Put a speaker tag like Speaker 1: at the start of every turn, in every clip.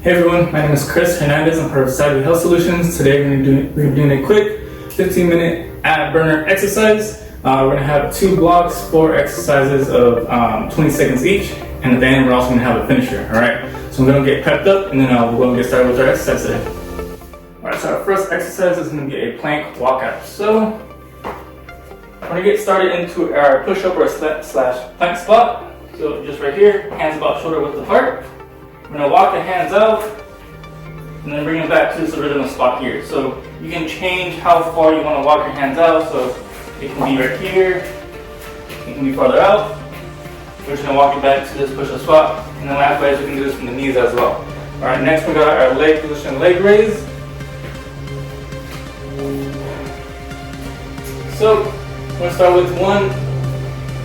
Speaker 1: Hey everyone, my name is Chris Hernandez. I'm part of Savvy Health Solutions. Today we're doing a quick 15-minute ab burner exercise. We're going to have 2 blocks, 4 exercises of 20 seconds each, and at the end we're also going to have a finisher. Alright, so I'm going to get prepped up and then we're going to get started with our exercise today. Alright, so our first exercise is going to be a plank walkout. So we're going to get started into our push-up or slash plank squat. So just right here, hands about shoulder width apart. We're going to walk the hands out and then bring them back to this original spot here. So you can change how far you want to walk your hands out. So it can be right here, it can be farther out. We're just going to walk it back to this push-up spot. And then likewise, we can do this from the knees as well. Alright, next we got our leg position, leg raise. So we're going to start with one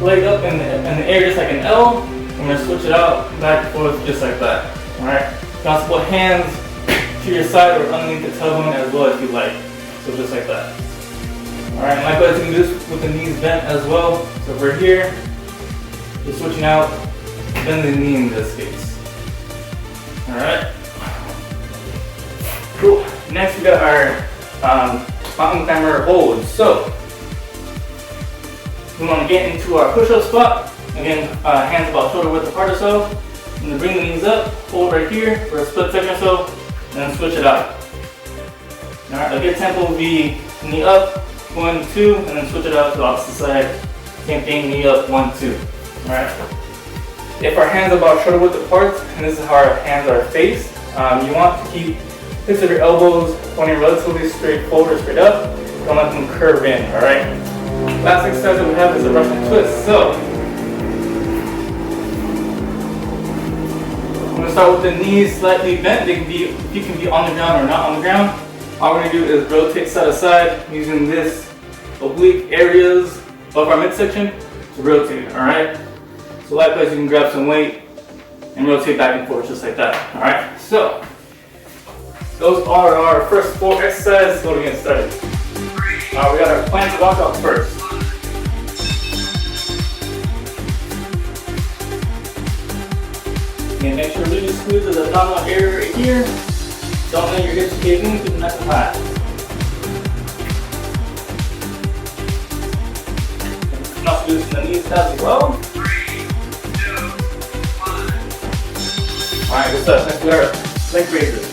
Speaker 1: leg up in the air just like an L. I'm going to switch it out back and forth just like that. Alright, you can also put hands to your side or underneath the tailbone as well if you like. So just like that. Alright, likewise you can do this with the knees bent as well. So if we're here, just switching out, bend the knee in this case. Alright. Cool. Next we got our mountain climber holds. So we want to get into our push-up spot. Again, hands about shoulder width apart or so. I'm going to bring the knees up, hold right here for a split second or so, and then switch it out. Alright, a good tempo will be knee up, 1, 2, and then switch it out to the opposite side. Same thing, knee up, 1, 2. Alright. If our hands are about shoulder width apart, and this is how our hands are faced, you want to keep tips of your elbows pointing relatively straight forward or straight up. Don't let them curve in, alright? Last exercise that we have is a Russian twist. So I'm going to start with the knees slightly bent. You can be on the ground or not on the ground. All we're going to do is rotate side to side using this oblique areas of our midsection to rotate, alright? So likewise you can grab some weight and rotate back and forth just like that, alright? So those are our first 4 exercises. Go to get started. We got our plank walkout first. And make sure really squeeze the abdominal area right here. Don't let your hips cave in, keep them nice and flat. And also loosen the knees as well.
Speaker 2: 3, 2, 1.
Speaker 1: Alright, good stuff. Next we got our leg raises.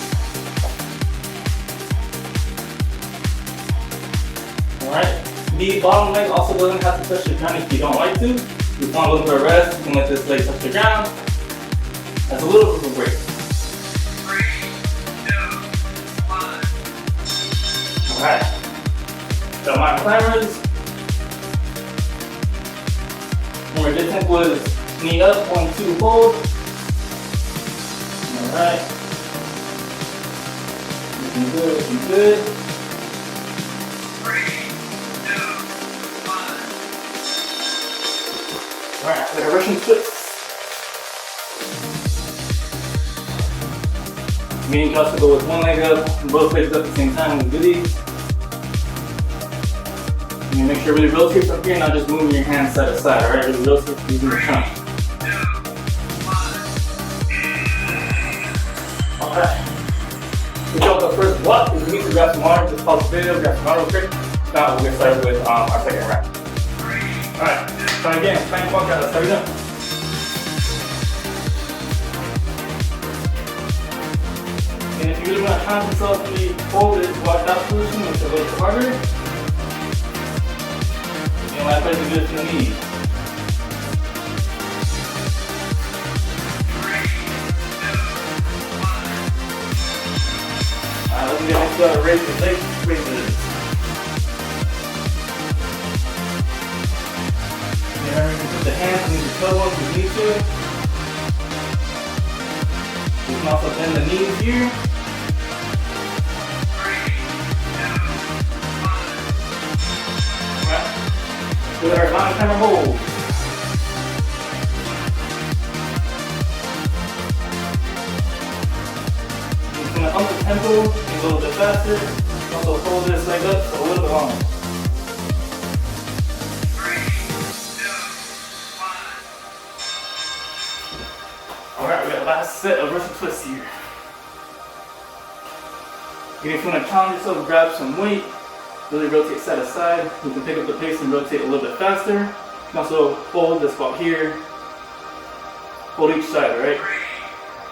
Speaker 1: Alright, the bottom leg also doesn't have to touch the ground if you don't like to. If you want a little bit of rest, you can let this leg touch the ground. That's a little bit of a break.
Speaker 2: 3, 2, 1.
Speaker 1: Alright. Got my climbers. Remember, good tempo is knee up, 1, 2, hold. Alright. Looking good, looking good.
Speaker 2: 3, 2, 1.
Speaker 1: Alright, we got a Russian twist. Meaning you can also go with one leg up and both legs up at the same time when you do these. And you make sure you really rotate from here, not just moving your hands side to side, alright? Really rotate using your trunk.
Speaker 2: 2, 1.
Speaker 1: Alright. We got the first block. If you need to grab some water, just pause the video, grab some water real quick. Now we'll get started with our second round. Alright, try again. Plank walkout, that's how we done. And if you really want to challenge yourself to hold this walked out position, which is a little bit harder, and likewise you do it to the knees.
Speaker 2: 3, 2, 1.
Speaker 1: Alright, let's get next to our raise the leg raises. And remember, you can put the hands underneath the tailbones if you need to. You can also bend the knees here.
Speaker 2: 3, 2, 1.
Speaker 1: With our mountain climber hold. You're going to up the tempo and go a little bit faster. Also hold this leg up so a little bit longer.
Speaker 2: 3, 2, 1.
Speaker 1: Alright, we got the last set of Russian twists here. Again, if you want to challenge yourself, grab some weight, really rotate side to side. You can pick up the pace and rotate a little bit faster. You can also hold this spot here. Hold each side, right?
Speaker 2: 3,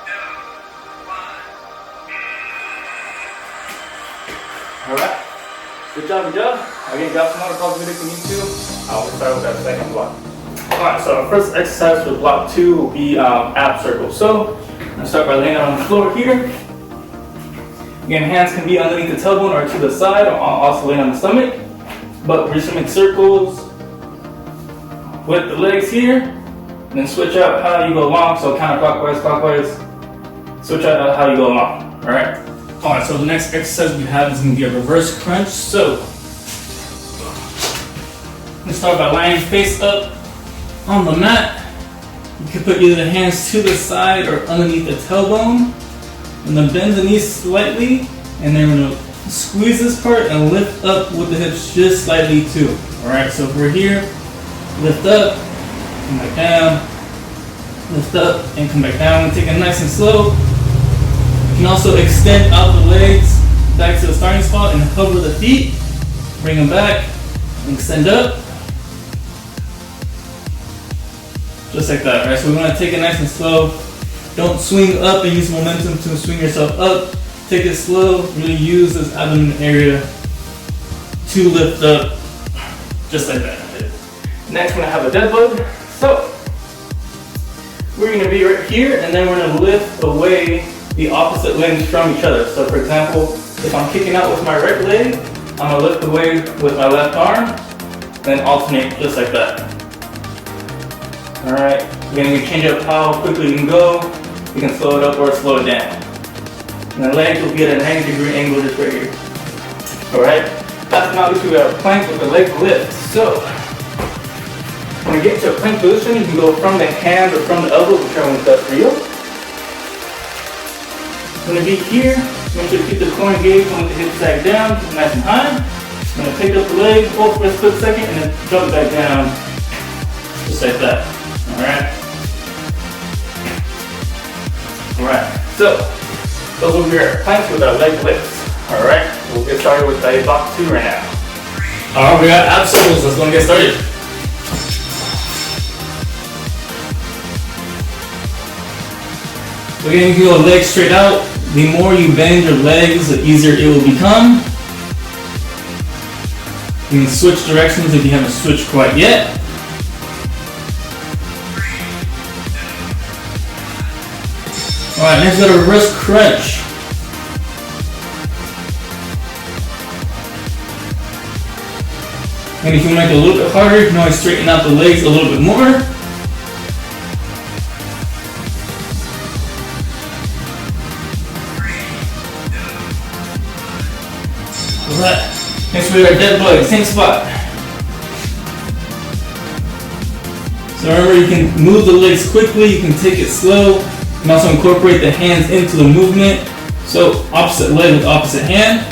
Speaker 2: 2, 1.
Speaker 1: Alright. Good job, good job. Again, grab some water, pause the video if you need to. We'll start with that second block. Alright, so our first exercise for block 2 will be ab circles. So, I'm going to start by laying out on the floor here. Again, hands can be underneath the tailbone or to the side, or also laying on the stomach. But we're just going to make circles with the legs here. And then switch out how you go along, so counterclockwise, clockwise. Switch out how you go along, alright? Alright, so the next exercise we have is going to be a reverse crunch. So, let's start by lying face up on the mat. You can put either the hands to the side or underneath the tailbone. And then bend the knees slightly, and then we're going to squeeze this part and lift up with the hips just slightly too. Alright, so if we're here, lift up, come back down, lift up, and come back down. Take it nice and slow. You can also extend out the legs back to the starting spot and hover the feet. Bring them back, and extend up. Just like that, right? So we want to take it nice and slow. Don't swing up and use momentum to swing yourself up. Take it slow, really use this abdomen area to lift up, just like that. Next, we're gonna have a dead bug. So, we're gonna be right here, and then we're gonna lift away the opposite limbs from each other. So for example, if I'm kicking out with my right leg, I'm gonna lift away with my left arm, then alternate just like that. All right, again, we change up how quickly you can go. You can slow it up or slow it down. And the legs will be at a 90-degree angle just right here. All right, last but not least, we have a plank with the leg lift. So, when you get to a plank position, you can go from the hands or from the elbows, whichever one's best for you. When you be here, make sure to keep the core engaged and let the hips sag down, keep it nice and high. I'm going to pick up the leg, hold for a split second, and then jump back down, just like that. Alright? Alright, so those will be our planks with our leg lifts. Alright, we'll get started with block 2 right now. Alright, we got ab circles, let's go and get started. So again, you can go legs straight out. The more you bend your legs, the easier it will become. You can switch directions if you haven't switched quite yet. Alright, next we got a reverse crunch. And if you make it a little bit harder, you can always straighten out the legs a little bit more. Alright, next we got dead bug, same spot. So remember, you can move the legs quickly, you can take it slow. You can also incorporate the hands into the movement. So opposite leg with opposite hand.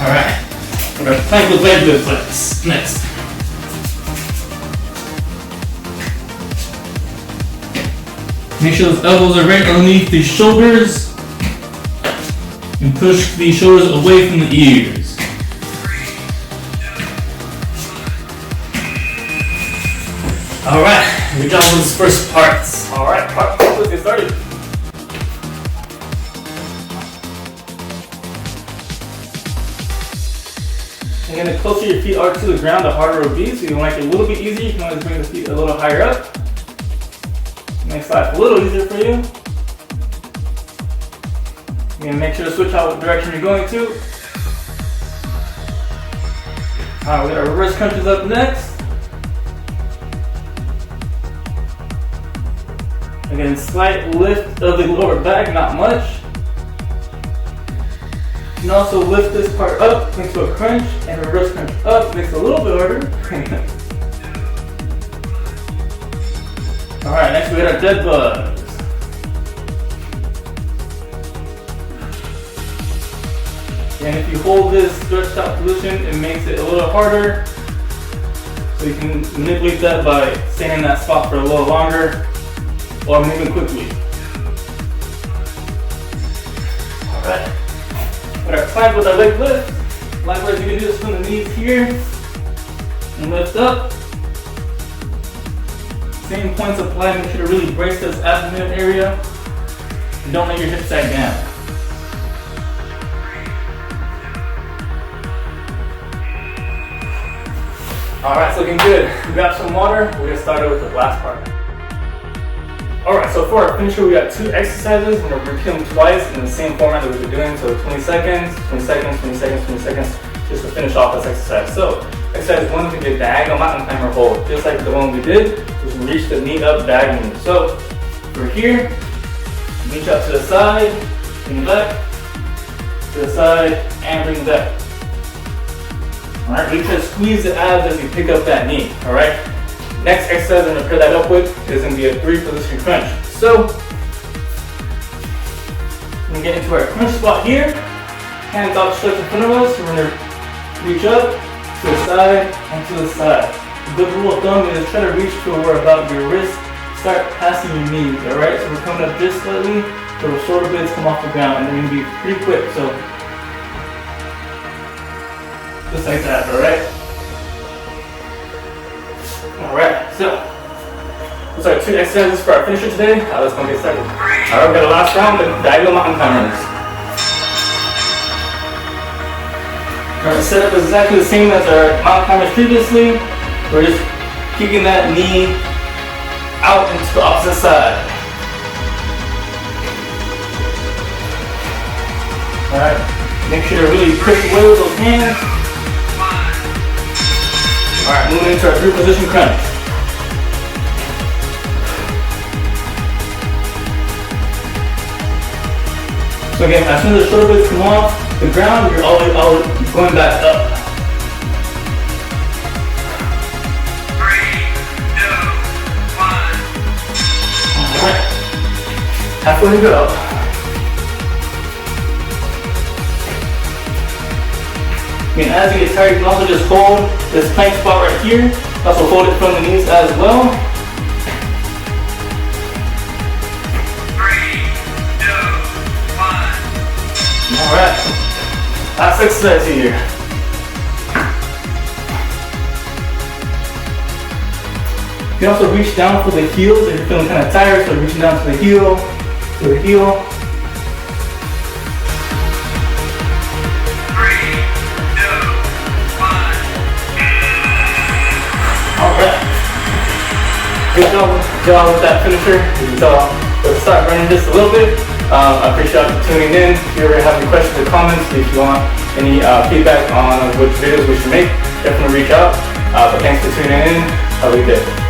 Speaker 1: Alright, we're going to plank with leg lift flex next. Make sure those elbows are right underneath the shoulders. And push the shoulders away from the ears. Alright, good job with this first part. Alright, part 2, let's get started. Again, the closer your feet are to the ground, the harder it will be. So you want to make it a little bit easier, you can always bring the feet a little higher up. Makes life a little easier for you. You're gonna make sure to switch out what direction you're going to. Alright, we got our reverse crunches up next. Again, slight lift of the lower back, not much. You can also lift this part up into a crunch and reverse crunch up, makes it a little bit harder. Alright, next we got our dead bugs. And if you hold this stretched out position, it makes it a little harder. So you can manipulate that by staying in that spot for a little longer. or moving quickly. Alright. With our plank with our leg lift, likewise you can do this from the knees here and lift up. Same points apply, make sure to really brace this abdomen area and don't let your hips sag down. Alright, it's looking good. Grab some water, we're gonna start with the last part. Alright, so for our finisher, we got 2 exercises. We're gonna repeat them twice in the same format that we've been doing. So 20 seconds, 20 seconds, 20 seconds, 20 seconds, just to finish off this exercise. So exercise 1 is a diagonal mountain climber hold. Just like the one we did, just reach the knee up diagonally. So we're here, reach out to the side, bring it back, to the side, and bring it back. Alright, really try to squeeze the abs as you pick up that knee. Alright? Next exercise I'm going to pair that up with is going to be a 3 position crunch. So, we're going to get into our crunch spot here. Hands outstretched in front of us. We're going to reach up to the side and to the side. A good rule of thumb is try to reach to where about your wrist start passing your knees. Alright? So we're coming up just slightly so the shoulder blades come off the ground, and they're going to be pretty quick. So, just like that, alright? Alright, so those are 2 exercises for our finisher today. Let's go get started. Alright, we got a last round with diagonal mountain climbers. Alright, setup is exactly the same as our mountain climbers previously. We're just kicking that knee out into the opposite side. Alright, make sure to really push away with those hands. Alright, moving into our 3 position crunch. So again, as soon as the shoulder blades come off the ground, you're always going back up.
Speaker 2: 3, 2, 1.
Speaker 1: Alright, halfway to go. And as you get tired, you can also just hold this plank spot right here. Also hold it from the knees as well.
Speaker 2: 3, 2, 1.
Speaker 1: Alright, last exercise here. You can also reach down for the heels if you're feeling kind of tired, so reaching down to the heel, to the heel.
Speaker 2: 3, 2, 1.
Speaker 1: Alright. Good job with that finisher. You can tell let's start running just a little bit. I appreciate you tuning in. If you ever have any questions or comments, if you want any feedback on which videos we should make, definitely reach out. But thanks for tuning in. Have a good day.